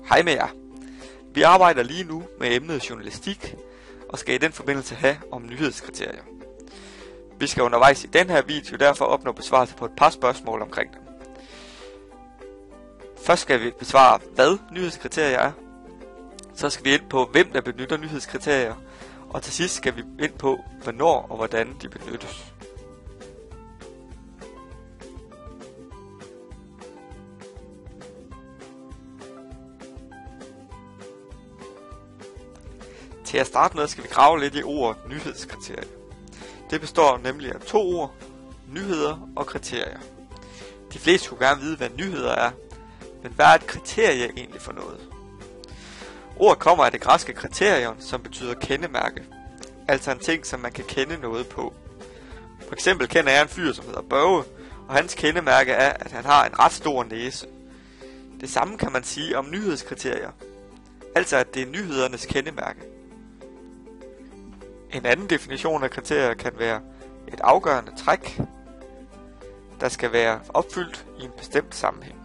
Hej med jer. Vi arbejder lige nu med emnet journalistik, og skal i den forbindelse have om nyhedskriterier. Vi skal undervejs i den her video derfor opnå besvarelse på et par spørgsmål omkring dem. Først skal vi besvare, hvad nyhedskriterier er. Så skal vi ind på, hvem der benytter nyhedskriterier. Og til sidst skal vi ind på, hvornår og hvordan de benyttes. Til at starte med skal vi grave lidt i ordet nyhedskriterier. Det består nemlig af to ord, nyheder og kriterier. De fleste skulle gerne vide, hvad nyheder er, men hvad er et kriterie egentlig for noget? Ordet kommer af det græske kriterion, som betyder kendemærke, altså en ting, som man kan kende noget på. For eksempel kender jeg en fyr, som hedder Børge, og hans kendemærke er, at han har en ret stor næse. Det samme kan man sige om nyhedskriterier, altså at det er nyhedernes kendemærke. En anden definition af kriterier kan være et afgørende træk, der skal være opfyldt i en bestemt sammenhæng.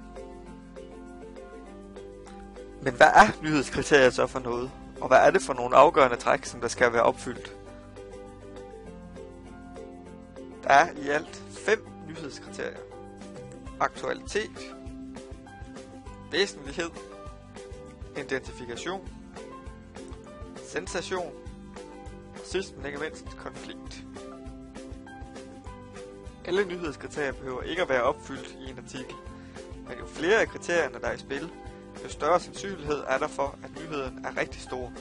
Men hvad er nyhedskriterier så for noget? Og hvad er det for nogle afgørende træk, som der skal være opfyldt? Der er i alt 5 nyhedskriterier. Aktualitet, væsentlighed, identifikation, sensation, og sidst men ikke mindst konflikt. Alle nyhedskriterier behøver ikke at være opfyldt i en artikel, men jo flere af kriterierne, der er i spil, jo større sandsynlighed er der for, at nyheden er rigtig stor.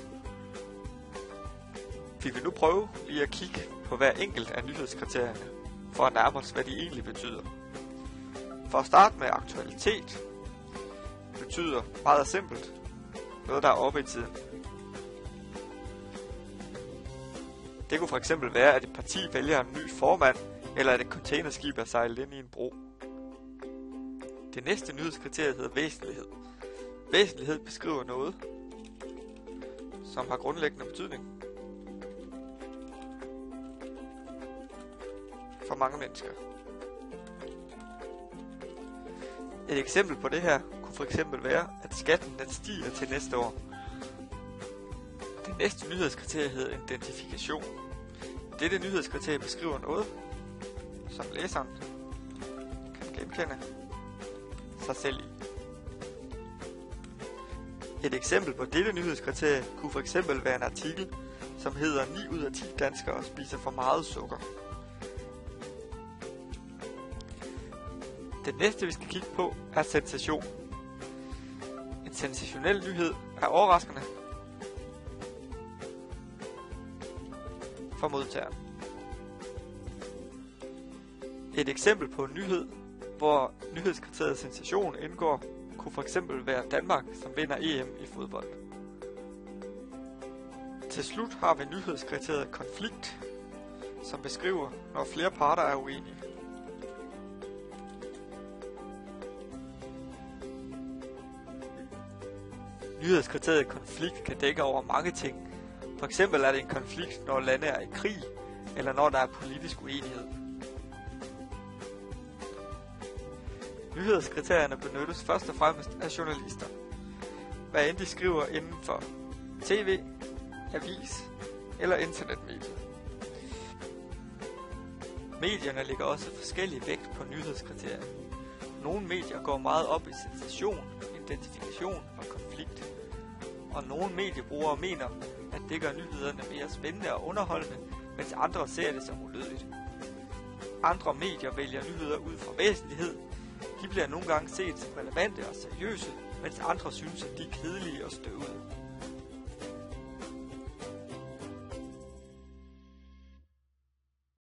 Vi vil nu prøve lige at kigge på hver enkelt af nyhedskriterierne, for at nærme os, hvad de egentlig betyder. For at starte med aktualitet, betyder meget simpelt noget, der er oppe i tiden. Det kunne for eksempel være, at et parti vælger en ny formand, eller at et containerskib er sejlet ind i en bro. Det næste nyhedskriterie hedder væsentlighed. Væsentlighed beskriver noget, som har grundlæggende betydning for mange mennesker. Et eksempel på det her kunne for eksempel være, at skatten den stiger til næste år. Det næste nyhedskriterie hedder identifikation. Dette nyhedskriterie beskriver noget, som læseren kan genkende sig selv i. Et eksempel på dette nyhedskriterie kunne for eksempel være en artikel, som hedder 9 ud af 10 danskere spiser for meget sukker. Det næste vi skal kigge på er sensation. En sensationel nyhed er overraskende for modtageren. Et eksempel på en nyhed, hvor nyhedskriteriet sensation indgår, kunne for eksempel være Danmark, som vinder EM i fodbold. Til slut har vi nyhedskriteriet konflikt, som beskriver, når flere parter er uenige. Nyhedskriteriet konflikt kan dække over mange ting. For eksempel er det en konflikt, når lande er i krig, eller når der er politisk uenighed. Nyhedskriterierne benyttes først og fremmest af journalister, hvad end de skriver inden for tv, avis eller internetmedier. Medierne lægger også forskellig vægt på nyhedskriterier. Nogle medier går meget op i sensation, identifikation og konflikt, og nogle mediebrugere mener, at det gør nyhederne mere spændende og underholdende, mens andre ser det som ulydigt. Andre medier vælger nyheder ud fra væsentlighed. De bliver nogle gange set som relevante og seriøse, mens andre synes, at de er kedelige og støvede.